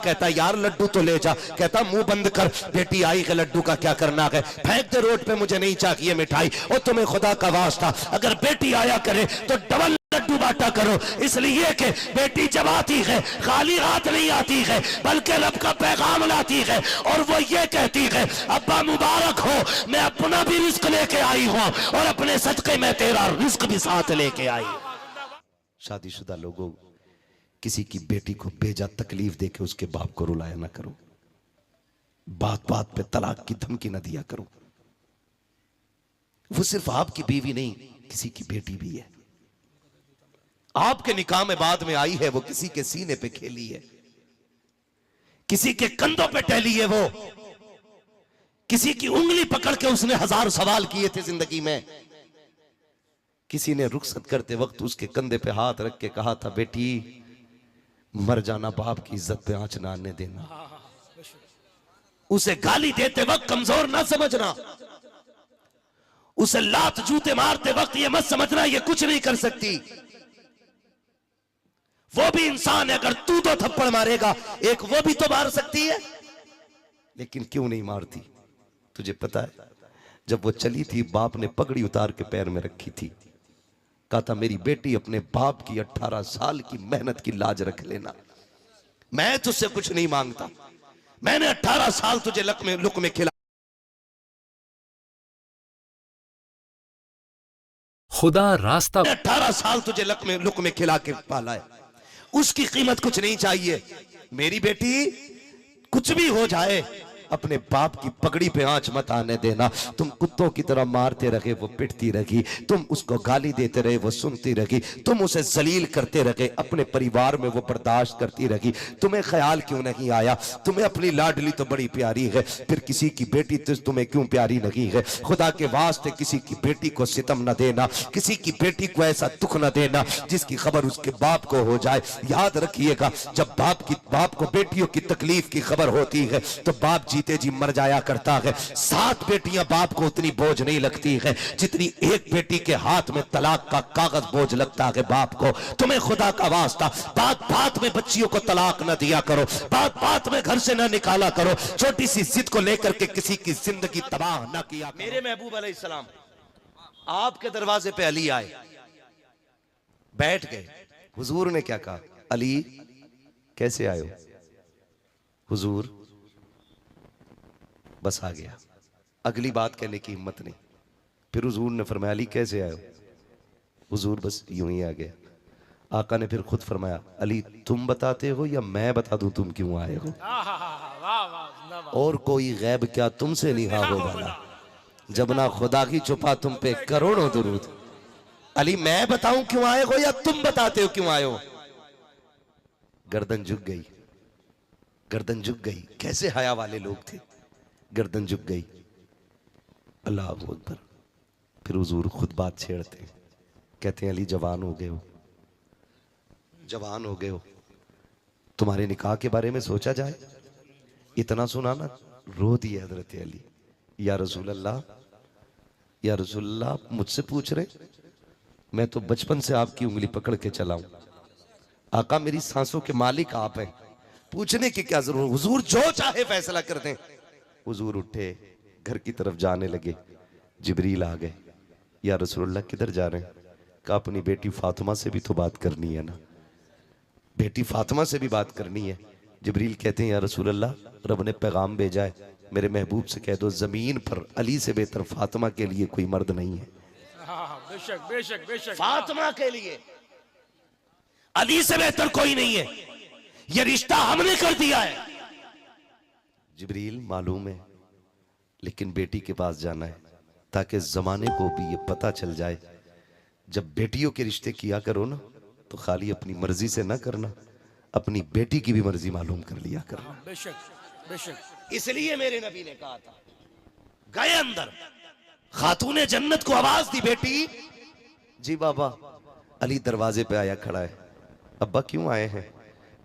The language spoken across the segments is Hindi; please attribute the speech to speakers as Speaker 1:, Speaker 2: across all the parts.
Speaker 1: कहता यार लड्डू तो ले जा, कहता मुंह बंद कर, बेटी आई है लड्डू का क्या करना है, फेंक दे रोड पे, मुझे नहीं चाहिए मिठाई। और तुम्हें खुदा का वास्ता अगर बेटी आया करे तो डबल लड्डू बांटा करो, इसलिए कि बेटी जब आती है खाली हाथ नहीं आती है बल्कि रब का पैगाम लाती है और वो ये कहती है अब्बा मुबारक हो, मैं अपना भी रिस्क लेके आई हूं और अपने सदके में तेरा रिस्क भी साथ लेके आई। शादीशुदा लोगों, किसी की बेटी को बेजा तकलीफ देके उसके बाप को रुलाया ना करो, बात बात पे तलाक की धमकी ना दिया करो। वो सिर्फ आपकी बीवी नहीं, किसी की बेटी भी है। आपके निकाह में बाद में आई है, वो किसी के सीने पे खेली है, किसी के कंधों पे टहली है, वो किसी की उंगली पकड़ के उसने 1000 सवाल किए थे जिंदगी में। किसी ने रुखसत करते वक्त उसके कंधे पे हाथ रख के कहा था बेटी मर जाना, बाप की इज्जत पे आंच ना आने देना। उसे गाली देते वक्त कमजोर ना समझना, उसे लात जूते मारते वक्त ये मत समझना ये कुछ नहीं कर सकती। वो भी इंसान है, अगर तू 2 थप्पड़ मारेगा एक वो भी तो मार सकती है, लेकिन क्यों नहीं मारती? तुझे पता है जब वो चली थी बाप ने पगड़ी उतार के पैर में रखी थी, कहा था मेरी बेटी अपने बाप की 18 साल की मेहनत की लाज रख लेना, मैं तुझसे कुछ नहीं मांगता, मैंने 18 साल तुझे लुक में खिला,
Speaker 2: खुदा रास्ता
Speaker 1: 18 साल तुझे लुक में खिला के पाला है, उसकी कीमत कुछ नहीं चाहिए। मेरी बेटी कुछ भी हो जाए अपने बाप की पगड़ी पे आंच मत आने देना। तुम कुत्तों की तरह मारते रहे वो पिटती रही, तुम उसको गाली देते रहे वो सुनती रही, तुम उसे जलील करते रहे, अपने परिवार में वो बर्दाश्त करती रही। तुम्हें ख्याल क्यों नहीं आया तुम्हें अपनी लाडली तो बड़ी प्यारी है, फिर किसी की बेटी तो तुम्हें क्यों प्यारी नहीं है? खुदा के वास्ते किसी की बेटी को सितम न देना, किसी की बेटी को ऐसा दुख न देना जिसकी खबर उसके बाप को हो जाए। याद रखिएगा जब बाप को बेटियों की तकलीफ की खबर होती है तो बाप जीते जी मर जाया करता है। 7 बेटियां बाप को उतनी बोझ नहीं लगती है जितनी एक बेटी के हाथ में तलाक का कागज बोझ लगता है बाप को। तुम्हें खुदा का वास्ता बात बात में बच्चियों को तलाक न दिया करो, बात बात में घर से न निकाला करो, छोटी सी जिद को लेकर के किसी की जिंदगी तबाह न किया। मेरे महबूब अलैहिस्सलाम आपके दरवाजे पे अली आए, बैठ गए। हुजूर ने क्या कहा? अली कैसे आए हो? हुजूर बस आ गया, अगली बात कहने की हिम्मत नहीं। फिर हुजूर ने फरमाया अली कैसे आए हो? हुजूर बस यूं ही आ गया। आका ने फिर खुद फरमाया अली तुम बताते हो या मैं बता दूं तुम क्यों आए हो? और कोई गैब क्या तुमसे निहा हो वाला, जब ना खुदा की छुपा तुम पे करोड़ों दुरूद। अली मैं बताऊं क्यों आए हो या तुम बताते हो क्यों आए हो? गर्दन झुक गई, गर्दन झुक गई। कैसे हया वाले लोग थे, गर्दन झुक गई। अल्लाह अकबर। फिर हुजूर खुद बात छेड़ते हैं, कहते हैं अली जवान हो गए हो, जवान हो गए हो, तुम्हारे निकाह के बारे में सोचा जाए। इतना सुना ना रो दिए हजरत अली, या रसूल अल्लाह, या रसूल अल्लाह आप मुझसे पूछ रहे, मैं तो बचपन से आपकी उंगली पकड़ के चला हूं। आका मेरी सांसों के मालिक आप हैं, पूछने की क्या जरूरत? हुजूर जो चाहे फैसला कर दें। हुजूर उठे घर की तरफ जाने लगे, जिब्रील आ गए। या रसूलुल्लाह किधर जा रहे हैं? कहा अपनी बेटी फातिमा से भी तो बात करनी है ना, बेटी फातिमा से भी बात करनी है। जिब्रील कहते हैं या रसूलुल्लाह रब ने पैगाम भेजा है, मेरे महबूब से कह दो जमीन पर अली से बेहतर फातिमा के लिए कोई मर्द नहीं है।
Speaker 3: बेशक बेशक बेशक
Speaker 1: फातिमा के लिए अली से बेहतर कोई नहीं है, ये रिश्ता हमने कर दिया है। जिब्रील मालूम है, लेकिन बेटी के पास जाना है ताकि जमाने को भी ये पता चल जाए जब बेटियों के रिश्ते किया करो ना तो खाली अपनी मर्जी से ना करना, अपनी बेटी की भी मर्जी मालूम कर लिया करना।
Speaker 3: बेशक बेशक।
Speaker 1: इसलिए मेरे नबी ने कहा था, गए अंदर, खातूने जन्नत को आवाज दी, बेटी जी बाबा। अली दरवाजे पे आया खड़ा है, अब्बा क्यों आए हैं?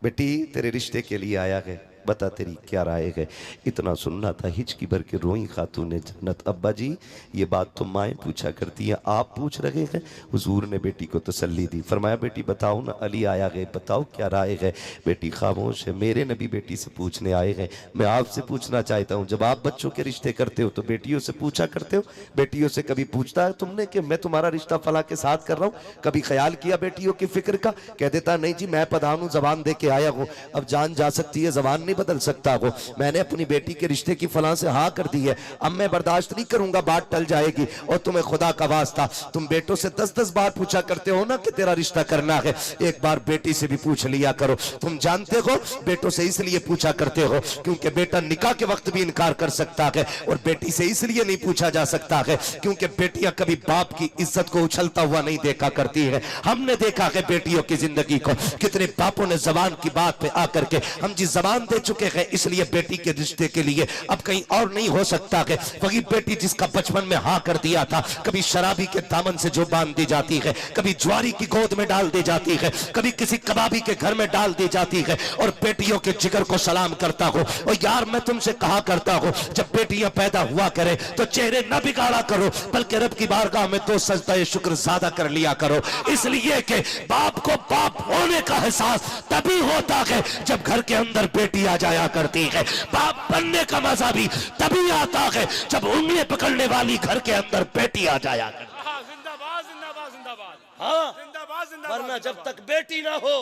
Speaker 1: बेटी तेरे रिश्ते के लिए आया है। बता तेरी क्या राय है। इतना सुनना था, हिचकी भर के रोई खातून जन्नत। अब्बा जी ये बात तो माएँ पूछा करती हैं, आप पूछ रहे हैं। हुजूर ने बेटी को तसल्ली दी, फरमाया बेटी बताओ ना, अली आया है, बताओ क्या राय है। बेटी खामोश है। मेरे नबी बेटी से पूछने आए हैं। मैं आपसे पूछना चाहता हूँ, जब आप बच्चों के रिश्ते करते हो तो बेटियों से पूछा करते हो? बेटियों से कभी पूछता है तुमने कि मैं तुम्हारा रिश्ता फला के साथ कर रहा हूँ? कभी ख्याल किया बेटियों की फिक्र का? कह देता नहीं जी मैं प्रधान हूँ, जबान दे के आया हूँ, अब जान जा सकती है, जबान नहीं बदल सकता हो। मैंने अपनी बेटी के रिश्ते की फलां से हाँ कर दी है, अब मैं बर्दाश्त नहीं करूंगा, बात टल जाएगी। और तुम्हें खुदा का वास्ता, तुम बेटों से 10-10 बार पूछा करते हो ना कि तेरा रिश्ता करना है, एक बार बेटी से भी पूछ लिया करो। तुम जानते हो बेटों से इसलिए पूछा करते हो क्योंकि बेटा निकाह के वक्त भी इनकार कर सकता है, और बेटी से इसलिए नहीं पूछा जा सकता है क्योंकि बेटियां कभी बाप की इज्जत को उछलता हुआ नहीं देखा करती है। हमने देखा है बेटियों की जिंदगी को, कितने बापों ने जबान की बात पे आकर के हम जी जबान दे चुके हैं, इसलिए बेटी के रिश्ते के लिए अब कहीं और नहीं हो सकता है। वही बेटी जिसका बचपन में हाँ कर दिया था, कभी शराबी के दामन से जो बांध दी जाती है, कभी ज्वारी की गोद में डाल दी जाती है, कभी किसी कबाबी के घर में डाल दी जाती है। और बेटियों के जिगर को सलाम करता हूं। और यार मैं तुमसे कहा करता हूं, जब बेटियां पैदा हुआ करे तो चेहरे न बिगाड़ा करो, बल्कि रब की बारगाह में तो सजदा शुक्र ज्यादा कर लिया करो। इसलिए कि बाप को बाप होने का एहसास तभी होता है जब घर के अंदर बेटी आ जाया करती है। बाप बनने का मजा भी तभी आता है जब उंगली पकड़ने वाली घर के अंदर बेटी आ जाया करती है।
Speaker 3: जिंदाबाद जिंदाबाद जिंदाबाद।
Speaker 1: हाँ,
Speaker 3: जिंदाबाद जिंदाबाद।
Speaker 1: वरना जब तक बेटी ना हो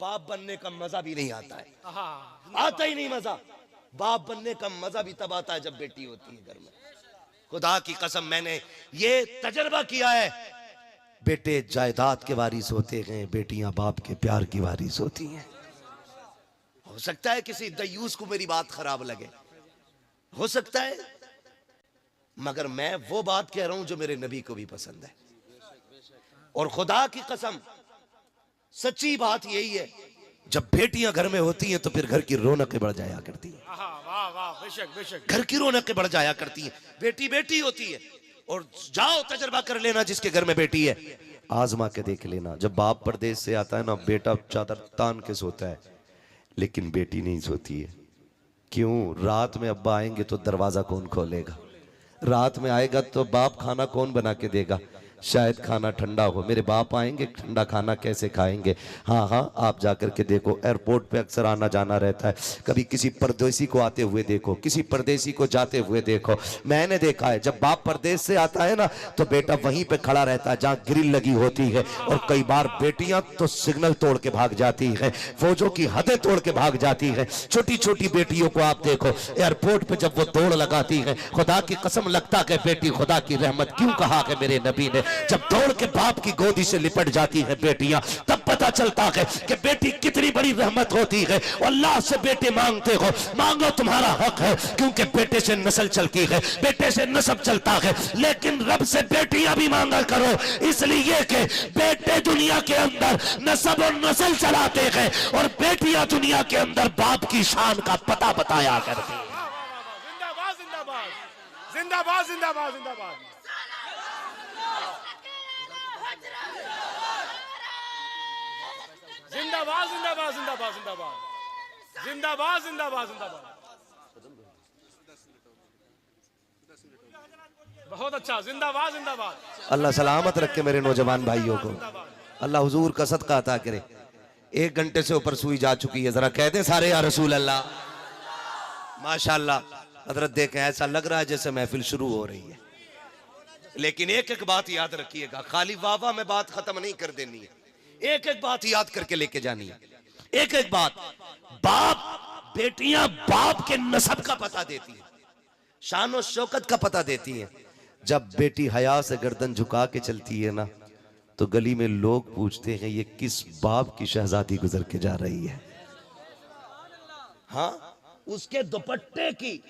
Speaker 1: बाप बनने का मजा भी नहीं आता है, आता ही नहीं मजा। बाप बनने का मजा भी तब आता है जब बेटी होती है घर में। खुदा की कसम मैंने ये तजर्बा किया है, बेटे जायदाद के वारिस होते हैं, बेटियां बाप के प्यार की वारिस होती हैं। हो सकता है किसी दयूस को मेरी बात खराब लगे, हो सकता है, मगर मैं वो बात कह रहा हूं जो मेरे नबी को भी पसंद है। और खुदा की कसम सच्ची बात यही है, जब बेटियां घर में होती हैं तो फिर घर की रौनकें बढ़ जाया करती हैं।
Speaker 3: वाह वाह बेशक बेशक।
Speaker 1: घर की रौनकें बढ़ जाया करती हैं। बेटी बेटी होती है। और जाओ तजर्बा कर लेना, जिसके घर में बेटी है आजमा के देख लेना। जब बाप परदेश से आता है ना, बेटा चादर तान के सोता है, लेकिन बेटी नहीं सोती है। क्यों? रात में अब्बा आएंगे तो दरवाजा कौन खोलेगा? रात में आएगा तो बाप खाना कौन बना के देगा? शायद खाना ठंडा हो, मेरे बाप आएंगे, ठंडा खाना कैसे खाएंगे? हाँ हाँ, आप जाकर के देखो, एयरपोर्ट पे अक्सर आना जाना रहता है, कभी किसी परदेसी को आते हुए देखो, किसी परदेसी को जाते हुए देखो। मैंने देखा है जब बाप परदेश से आता है ना तो बेटा वहीं पे खड़ा रहता है जहाँ ग्रिल लगी होती है। और कई बार बेटियां तो सिग्नल तोड़ के भाग जाती है, फौजों की हदें तोड़ के भाग जाती है। छोटी छोटी बेटियों को आप देखो एयरपोर्ट पे जब वो दौड़ लगाती है, खुदा की कसम लगता है बेटी खुदा की रहमत। क्यों कहा है मेरे नबी ने, जब दौड़ के बाप की गोदी से लिपट जाती है बेटियां, तब पता चलता है कि बेटी कितनी बड़ी रहमत होती है। और अल्लाह से बेटे मांगते हो, मांगो, तुम्हारा हक है, क्योंकि बेटे से नस्ल चलती है, बेटे से नस्ब चलता है। लेकिन रब से बेटियां भी मांगा करो, इसलिए कि बेटे दुनिया के अंदर नस्ब और नस्ल चलाते हैं, और बेटियां दुनिया के अंदर बाप की शान का पता बताया करती है।
Speaker 3: जिंदाबाद जिंदाबाद जिंदाबाद जिंदाबाद जिंदाबाद। जिंदाबाद जिंदाबाद जिंदाबाद जिंदाबाद जिंदाबाद जिंदाबाद जिंदाबाद। बहुत अच्छा, जिंदाबाद जिंदाबाद।
Speaker 1: अल्लाह सलामत रखे मेरे नौजवान भाइयों को, अल्लाह हुजूर का सदका अता करे। 1 घंटे से ऊपर सुई जा चुकी है, जरा कह दे सारे या रसूल अल्लाह। माशाल्लाह हजरत देखें, ऐसा लग रहा है जैसे महफिल शुरू हो रही है। लेकिन एक एक बात याद रखिएगा, खाली वाह वाह में बात खत्म नहीं कर देनी है, एक एक बात याद करके लेके जानी है। एक एक बात, बाप बेटियां बाप के नसब का पता देती है, शान और शौकत का पता देती है। जब बेटी हया से गर्दन झुका के चलती है ना, तो गली में लोग पूछते हैं ये किस बाप की शहजादी गुजर के जा रही है। हाँ, उसके दुपट्टे की,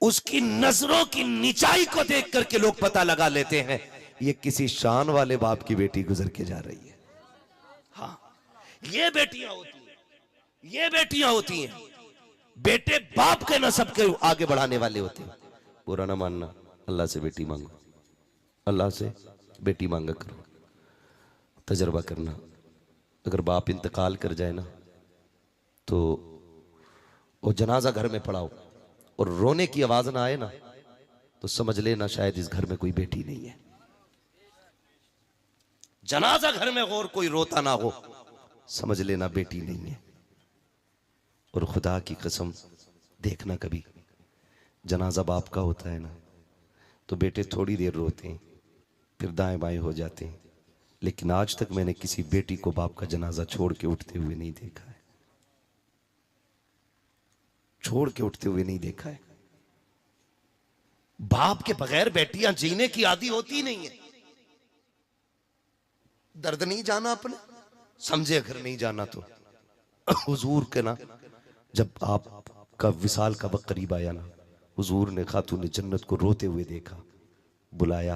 Speaker 1: उसकी नजरों की नीचाई को देख करके लोग पता लगा लेते हैं ये किसी शान वाले बाप की बेटी गुजर के जा रही है। हाँ, ये बेटियां होती हैं, ये बेटियां होती हैं। बेटे बाप के नसब के आगे बढ़ाने वाले होते हैं। बुरा ना मानना, अल्लाह से बेटी मांगो, अल्लाह से बेटी मांगा करो। तजर्बा करना, अगर बाप इंतकाल कर जाए ना तो और जनाजा घर में पड़ाओ और रोने की आवाज ना आए ना तो समझ लेना शायद इस घर में कोई बेटी नहीं है। जनाजा घर में हो और कोई रोता ना हो, समझ लेना बेटी नहीं है। और खुदा की कसम देखना, कभी जनाजा बाप का होता है ना तो बेटे थोड़ी देर रोते हैं फिर दाएं बाएं हो जाते हैं, लेकिन आज तक मैंने किसी बेटी को बाप का जनाजा छोड़ के उठते हुए नहीं देखा है, छोड़ के उठते हुए नहीं देखा है। बाप के बगैर बेटियां जीने की आदी होती नहीं है। दर्द नहीं जाना अपने, समझे अगर नहीं जाना तो हुजूर के ना, जब आपका विसाल का वक्त करीब आया ना, हुजूर ने खातून जन्नत को रोते हुए देखा, बुलाया,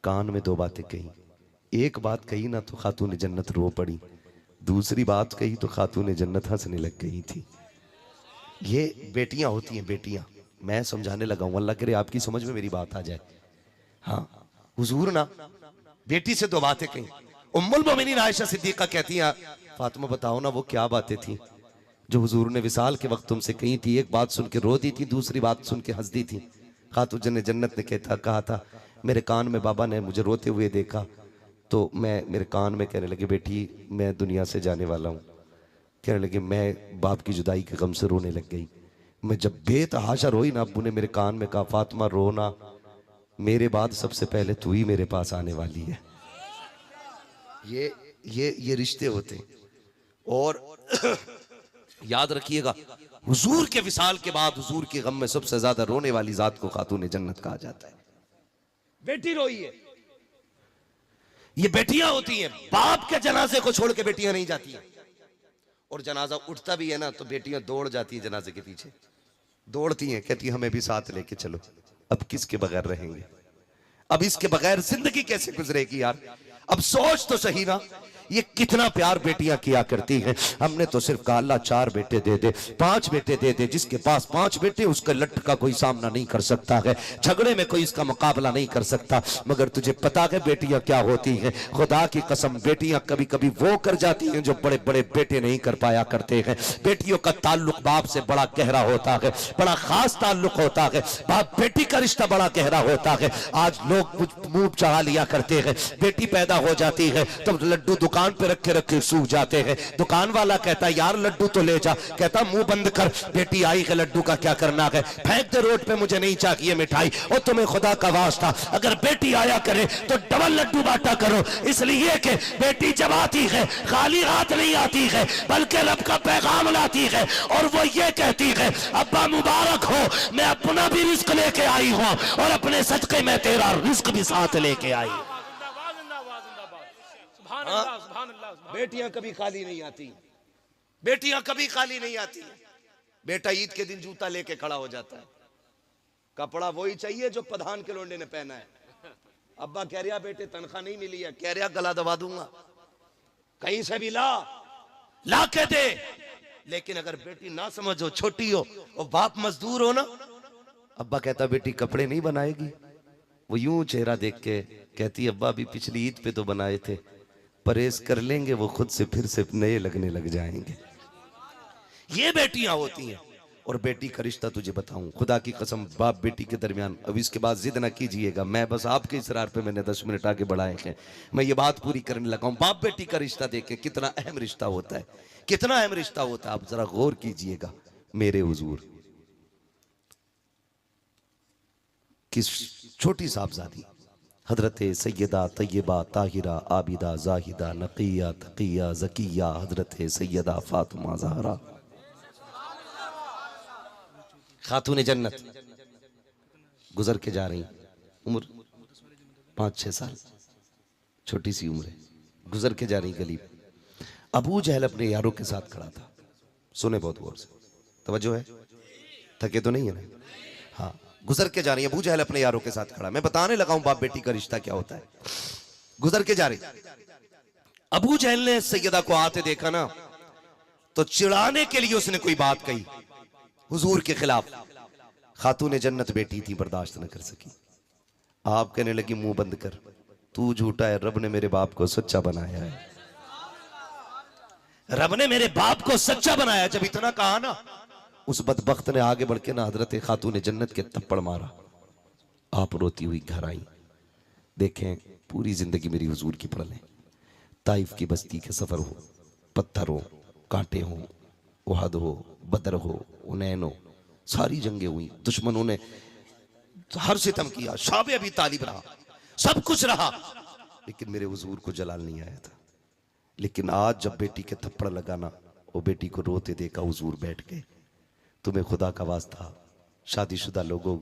Speaker 1: कान में 2 बातें कही। एक बात कही ना तो खातून जन्नत रो पड़ी, दूसरी बात कही तो खातून जन्नत हंसने लग गई थी। ये बेटियां होती हैं, बेटियां। मैं समझाने लगा हूं, अल्लाह करे आपकी समझ में मेरी बात आ जाए। हाँ, हुजूर ना बेटी से 2 बातें कही। उम्मुल मोमिनीन आयशा सिद्दीका कहती हैं, फातिमा बताओ ना वो क्या बातें थी जो हुजूर ने विसाल के वक्त तुमसे कही थी। एक बात सुन के रोती थी, दूसरी बात सुन के हंसती थी। खातून जन्नत ने कहा था मेरे कान में बाबा ने मुझे रोते हुए देखा तो मैं मेरे कान में कहने लगे बेटी मैं दुनिया से जाने वाला हूँ। कहने लगे मैं बाप की जुदाई के गम से रोने लग गई। मैं जब बेतहाशा रोई ना, अब्बू ने मेरे कान में कहा फातिमा रोना, मेरे बाद सबसे पहले तू ही मेरे पास आने वाली है। ये रिश्ते होते हैं। और याद रखिएगा, हुजूर के विसाल के बाद हुजूर के गम में सबसे ज्यादा रोने वाली जात को खातून जन्नत कहा जाता है। बेटी रोई है, ये बेटियां होती हैं। बाप के जनाजे को छोड़ के बेटियां नहीं जाती हैं। और जनाजा उठता भी है ना तो बेटियां दौड़ जाती हैं जनाजे के पीछे, दौड़ती हैं, कहती हैं हमें भी साथ लेके चलो। अब किसके बगैर रहेंगे, अब इसके बगैर जिंदगी कैसे गुजरेगी यार। अब सोच तो सही ना, ये कितना प्यार बेटियां किया करती हैं। हमने तो सिर्फ कहा अल्लाह 4 बेटे दे दे, 5 बेटे दे दे। जिसके पास 5 बेटे उसका लट का कोई सामना नहीं कर सकता है, झगड़े में कोई इसका मुकाबला नहीं कर सकता। मगर तुझे पता है बेटियां क्या होती हैं? खुदा की कसम, बेटियां कभी कभी वो कर जाती हैं जो बड़े बड़े बेटे नहीं कर पाया करते हैं। बेटियों का ताल्लुक बाप से बड़ा गहरा होता है, बड़ा खास ताल्लुक होता है। बाप बेटी का रिश्ता बड़ा गहरा होता है। आज लोग मुंह चढ़ा लिया करते हैं, बेटी पैदा हो जाती है तब लड्डू दुकान पे रखे रखे सूख जाते हैं। दुकान वाला कहता है यार लड्डू तो ले जा, कहता मुंह बंद कर, बेटी आई है लड्डू का क्या करना है, फेंक दे रोड पे, मुझे नहीं चाहिए मिठाई। और तुम्हें खुदा का वास्ता अगर बेटी आया करे तो डबल लड्डू बांटा करो, इसलिए कि बेटी जब आती है खाली हाथ नहीं आती है बल्कि रब का पैगाम लाती है। और वो ये कहती है अब्बा मुबारक हो, मैं अपना भी रिस्क लेके आई हूं और अपने सदके में तेरा रिस्क भी साथ लेके आई। बेटियां कभी खाली नहीं आती, बेटियां कभी खाली नहीं आती। बेटा ईद के दिन जूता लेके खड़ा हो जाता है, कपड़ा वही चाहिए जो प्रधान के लोंडे ने पहना है। अब्बा कह रहा बेटे तनख्वाह नहीं मिली है, कह रहा गला दबा दूंगा, कहीं से भी ला के दे। लेकिन अगर बेटी ना समझो, छोटी हो और बाप मजदूर हो ना, अब्बा कहता बेटी कपड़े नहीं बनाएगी, वो यूं चेहरा देख के कहती अब्बा अभी पिछली ईद पे तो बनाए थे, परहेज कर लेंगे वो खुद से फिर से नए लगने लग जाएंगे। ये बेटियां होती हैं। और बेटी का रिश्ता तुझे बताऊं, खुदा की कसम, बाप बेटी के दरमियान, अब इसके बाद जिद ना कीजिएगा, मैं बस आपके इसरार पे मैंने 10 मिनट आगे बढ़ाए हैं, मैं ये बात पूरी करने लगा हूं। बाप बेटी का रिश्ता देखें कितना अहम रिश्ता होता है, कितना अहम रिश्ता होता है। आप जरा गौर कीजिएगा। मेरे हुजूर किस छोटी साहबजादी हजरत सैयदा तैयबा ताहिरा आबिदा जाहिदा नकिया तकिया जकिया हजरत सैयदा फातिमा ज़हरा खातून जन्नत गुजर के जा रही, उम्र 5-6 साल, छोटी सी उम्र है, गुजर के जा रही गली। अबू जहल अपने यारों के साथ खड़ा था। सुने बहुत गौर से, तवज्जो है, थके तो नहीं है ना? हाँ, गुजर के जा रही है, अबू जहल अपने यारों के साथ खड़ा। मैं बताने लगा हूं बाप बेटी का रिश्ता क्या होता है। गुजर के जा रही, अबू जहल ने सैयदा को आते देखा ना तो चिढ़ाने के लिए उसने कोई बात कही हुजूर के खिलाफ। खातून जन्नत बेटी थी, बर्दाश्त न कर सकी। आप कहने लगी मुंह बंद कर, तू झूठा है, रब ने मेरे बाप को सच्चा बनाया है, रब ने मेरे बाप को सच्चा बनाया। जब इतना कहा ना उस बदबख्त ने आगे बढ़ के ना हजरत खातून जन्नत के थप्पड़ मारा। आप रोती हुई घर आई। देखें, पूरी जिंदगी मेरी हुजूर की पढ़ लें। ताइफ की बस्ती के सफर हो, पत्थर हो, कांटे हो, उहद हो, बदर हो, उनैन हो, सारी जंगें हुई, दुश्मनों ने हर सितम किया, शाबे अभी तालिब रहा, सब कुछ रहा, लेकिन मेरे हुजूर को जलाल नहीं आया था। लेकिन आज जब बेटी के थप्पड़ लगाना, वो बेटी को रोते देखा, हुजूर बैठ गए। तुम्हें खुदा का वास्ता, शादीशुदा लोगों,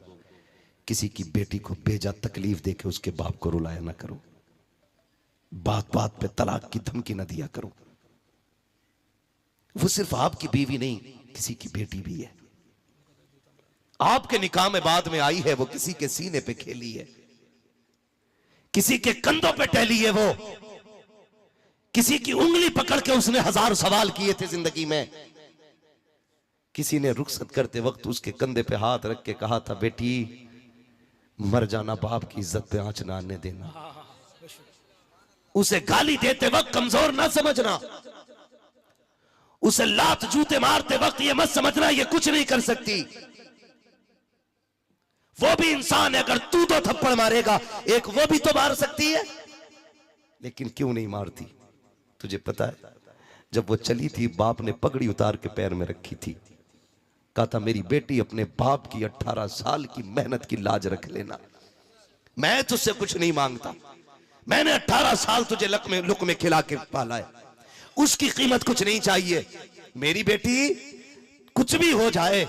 Speaker 1: किसी की बेटी को बेजा तकलीफ देके उसके बाप को रुलाया ना करो। बात बात पे तलाक की धमकी ना दिया करो। वो सिर्फ आपकी बीवी नहीं, किसी की बेटी भी है। आपके निकाह में बाद में आई है, वो किसी के सीने पे खेली है, किसी के कंधों पे टहली है, वो किसी की उंगली पकड़ के उसने 1000 सवाल किए थे जिंदगी में। किसी ने रुखसत करते वक्त उसके कंधे पे हाथ रख के कहा था, बेटी मर जाना, बाप की इज्जत पे आंच ना आने देना। उसे गाली देते वक्त कमजोर ना समझना, उसे लात जूते मारते वक्त ये मत समझना ये कुछ नहीं कर सकती। वो भी इंसान है, अगर तू तो थप्पड़ मारेगा, एक वो भी तो मार सकती है। लेकिन क्यों नहीं मारती? तुझे पता है, जब वो चली थी, बाप ने पगड़ी उतार के पैर में रखी थी, कहा था मेरी बेटी अपने बाप की 18 साल की मेहनत की लाज रख लेना, मैं तुझसे कुछ नहीं मांगता, मैंने 18 साल तुझे लुक में खिला के पाला है, उसकी कीमत कुछ नहीं चाहिए। मेरी बेटी कुछ भी हो जाए,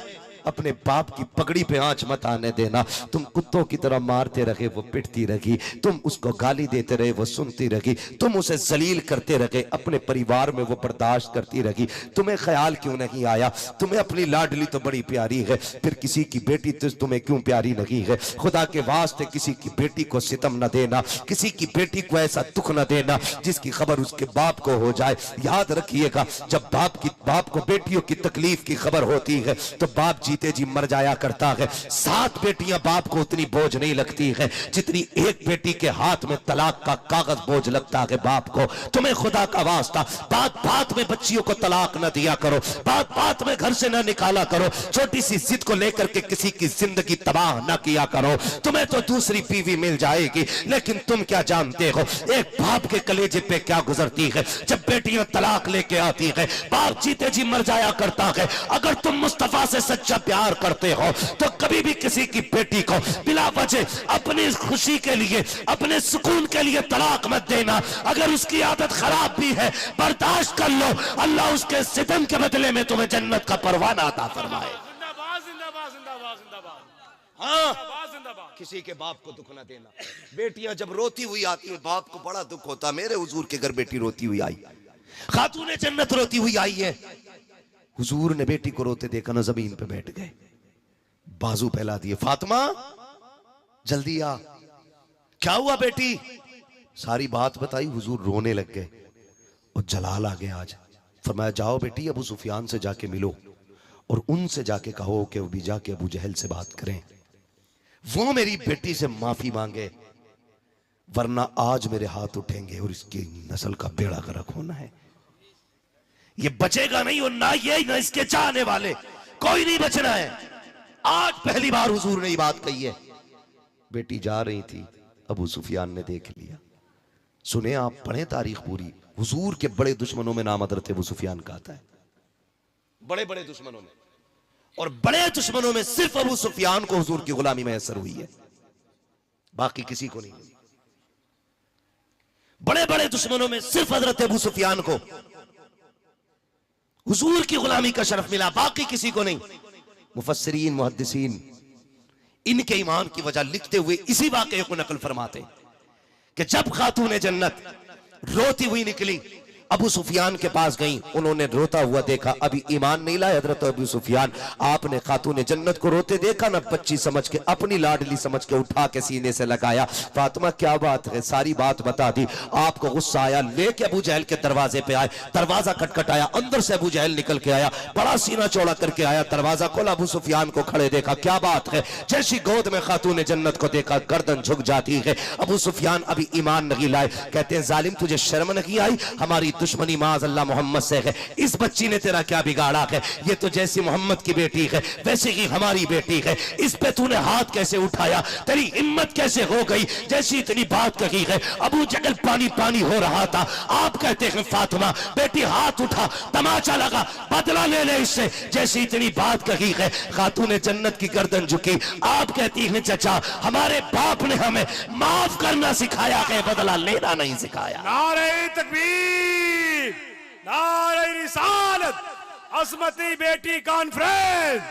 Speaker 1: अपने बाप की पगड़ी पे आंच मत आने देना। तुम कुत्तों की तरह मारते रहे, वो पिटती रही, तुम उसको गाली देते रहे, वो सुनती रही, तुम उसे जलील करते रहे, अपने परिवार में वो बर्दाश्त करती रही। तुम्हें ख्याल क्यों नहीं आया? तुम्हें अपनी लाडली तो बड़ी प्यारी है, फिर किसी की बेटी तुम्हें क्यों प्यारी नहीं है? खुदा के वास्ते किसी की बेटी को सितम न देना, किसी की बेटी को ऐसा दुख न देना जिसकी खबर उसके बाप को हो जाए। याद रखिएगा, जब बाप को बेटियों की तकलीफ की खबर होती है तो बाप जीते जी मर जाया करता है। 7 बेटियां बाप को उतनी बोझ नहीं लगती है जितनी एक बेटी के हाथ में तलाक का कागज बोझ लगता है बाप को। तुम्हें खुदा का वास्ता बात बात में बच्चियों को तलाक न दिया करो, बात बात में घर से न निकाला करो, छोटी सी जिद को लेकर के किसी की जिंदगी तबाह न किया करो। तुम्हें तो दूसरी बीवी मिल जाएगी, लेकिन तुम क्या जानते हो एक बाप के कलेजे पे क्या गुजरती है जब बेटियां तलाक लेके आती है। बाप जीते जी मर जाया करता है। अगर तुम मुस्तफा से सच्चा प्यार करते हो तो कभी भी किसी की बेटी को बिला वजह अपनी खुशी के लिए, अपने सुकून के लिए तलाक मत देना। अगर उसकी आदत खराब भी है, बर्दाश्त कर लो, अल्लाह उसके सितम के बदले में तुम्हें जन्नत का परवाना अता फरमाए।
Speaker 3: जिंदाबाद जिंदाबाद जिंदाबाद जिंदाबाद।
Speaker 1: हाँ,
Speaker 3: जिंदाबाद जिंदाबाद।
Speaker 1: किसी के बाप को दुख ना देना। बेटियां जब रोती हुई आती है, बाप को बड़ा दुख होता। मेरे हुजूर के घर बेटी रोती हुई आई, खातून जन्नत रोती हुई आई है। हुजूर ने बेटी को रोते देखा ना, जमीन पे बैठ गए, बाजू फैला दिए, फातिमा जल्दी आ। क्या हुआ बेटी? सारी बात बताई। हुजूर रोने लग गए और जलाल आ गए। आज फरमाया, जाओ बेटी अबू सुफियान से जाके मिलो और उनसे जाके कहो कि वो भी जाके अबू जहल से बात करें, वो मेरी बेटी से माफी मांगे, वरना आज मेरे हाथ उठेंगे और इसकी नस्ल का बेड़ा गर्क होना है। ये बचेगा नहीं, और ना ये ना इसके चाहने वाले, कोई नहीं बचना है। आज पहली बार हुजूर ने ये बात कही है। बेटी जा रही थी, अबू सुफियान ने देख लिया। सुने, आप पढ़े तारीख पूरी, हुजूर के बड़े दुश्मनों में नाम हज़रत अबू सुफियान का आता है, बड़े बड़े दुश्मनों में। और बड़े दुश्मनों में सिर्फ अबू सुफियान को हुजूर की गुलामी में असर हुई है, बाकी किसी को नहीं। बड़े बड़े दुश्मनों में सिर्फ हज़रत अबू सुफियान को हुजूर की गुलामी का शरफ मिला, बाकी किसी को नहीं। मुफस्सिरीन मुहद्दिसीन इनके ईमान की वजह लिखते हुए इसी वाक़े को नकल फरमाते कि जब खातून जन्नत रोती हुई निकली, अबू सुफियान के पास गई, उन्होंने रोता हुआ देखा। अभी ईमान नहीं लाए हजरत अबू सुफियान, आपने खातून जन्नत को रोते देखा ना, बच्ची समझ के, अपनी लाडली समझ के उठा के सीने से लगाया। फातिमा क्या बात है? सारी बात बता दी। आपको गुस्सा आया, लेके अबू जहल के दरवाजे पे आए, दरवाजा खटखटाया, अंदर से अबू जहल निकल के आया, बड़ा सीना चौड़ा करके आया, दरवाजा खोला, अबू सुफियान को खड़े देखा। क्या बात है? जैसी गोद में खातून जन्नत को देखा, गर्दन झुक जाती है। अबू सुफियान अभी ईमान नहीं लाए, कहते हैं जालिम तुझे शर्म नहीं आई? हमारी दुश्मनी माज अल्लाह मोहम्मद से है। इस बच्ची ने तेरा क्या बिगाड़ा है? ये तो जैसी मोहम्मद की बेटी है वैसे ही हमारी बेटी है। इस पे तूने हाथ कैसे उठाया? तेरी हिम्मत कैसे हो गई? जैसी इतनी बात कही है अबू जहल पानी पानी हो रहा था। आप कहते हैं फातिमा बेटी हाथ उठा, तमाचा लगा, बदला ले ले इससे। जैसी इतनी बात कही है खातून जन्नत की गर्दन झुकी। आप कहती हैं चचा हमारे बाप ने हमें माफ करना सिखाया है, बदला लेना नहीं सिखाया।
Speaker 3: नारे तकबीर, नारे रिसालत, असमती बेटी कॉन्फ्रेंस,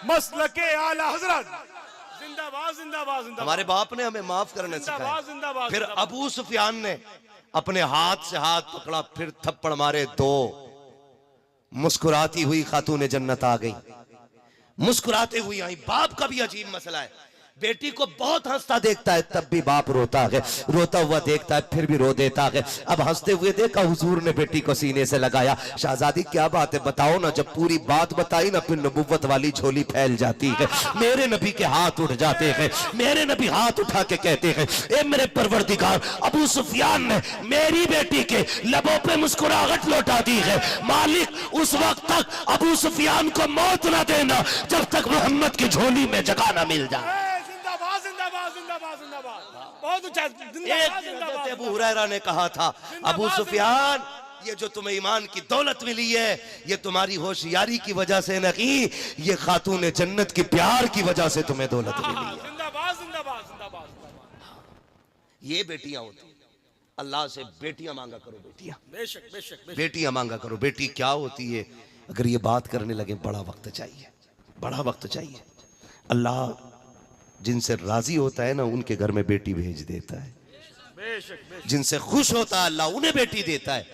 Speaker 3: मसलके आला हजरत, जिंदाबाद जिंदाबाद जिंदाबाद।
Speaker 1: हमारे बाप ने हमें माफ करना
Speaker 3: जिंदाबाद
Speaker 1: सिखाया।
Speaker 3: जिंदाबाद।
Speaker 1: फिर अबू सुफियान ने अपने हाथ से हाथ पकड़ा, फिर थप्पड़ मारे दो। मुस्कुराती हुई खातून जन्नत आ गई, मुस्कुराते हुई आई। बाप का भी अजीब मसला है, बेटी को बहुत हंसता देखता है तब भी बाप रोता है, रोता हुआ देखता है फिर भी रो देता है। अब हंसते हुए देखा हुजूर ने बेटी को सीने से लगाया। शहजादी क्या बात है बताओ ना। जब पूरी बात बताई ना फिर नबुव्वत वाली झोली फैल जाती है। मेरे नबी के हाथ उठ जाते हैं, मेरे नबी हाथ उठा के कहते हैं ए मेरे परवरदिगार, अबू सुफियान ने मेरी बेटी के लबों पे मुस्कुराहट लौटा दी है। मालिक उस वक्त तक अबू सुफियान को मौत ना देना जब तक मोहम्मद की झोली में जगह ना मिल जाए।
Speaker 3: बहुत अच्छा।
Speaker 1: अबू हुरैरा ने कहा था अबू सुफियान ये जो तुम्हें ईमान की दौलत मिली है ये तुम्हारी होशियारी की वजह से नहीं, ये खातून जन्नत की प्यार की वजह से तुम्हें दौलत मिली है।
Speaker 3: जिंदाबाद जिंदाबाद जिंदाबाद।
Speaker 1: ये बेटियां होती हैं। अल्लाह से बेटियां मांगा करो, बेटियां
Speaker 3: बेशक बेशक
Speaker 1: बेटियां मांगा करो। बेटी क्या होती है? अगर ये बात करने लगे बड़ा वक्त चाहिए, बड़ा वक्त चाहिए। अल्लाह जिनसे राजी होता है ना उनके घर में बेटी भेज देता है।
Speaker 3: बेशक।
Speaker 1: जिनसे खुश होता है अल्लाह उन्हें बेटी देता है।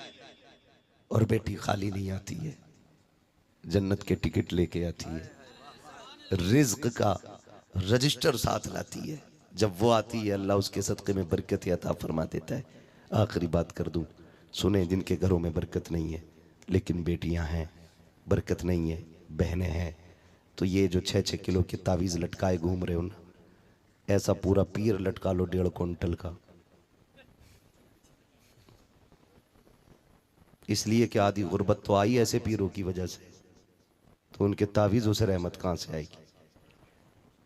Speaker 1: और बेटी खाली नहीं आती है, जन्नत के टिकट लेके आती है, रिज्क का रजिस्टर साथ लाती है। जब वो आती है अल्लाह उसके सदक़े में बरकत अता फरमा देता है। आखिरी बात कर दूं, सुने जिनके घरों में बरकत नहीं है लेकिन बेटियां हैं, बरकत नहीं है, बहनें हैं, तो ये जो 6-6 किलो की तावीज़ लटकाए घूम रहे हो ना, ऐसा पूरा पीर लटका लो 1.5 क्विंटल का। इसलिए कि आधी गुर्बत तो आई ऐसे पीरों की वजह से, तो उनके तावीज़ों से रहमत कहाँ से आएगी?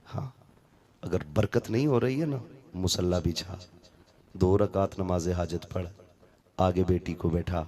Speaker 1: हाँ, अगर बरकत नहीं हो रही है ना, मुसल्ला बिछा, 2 रकात नमाज हाजत पढ़, आगे बेटी को बैठा,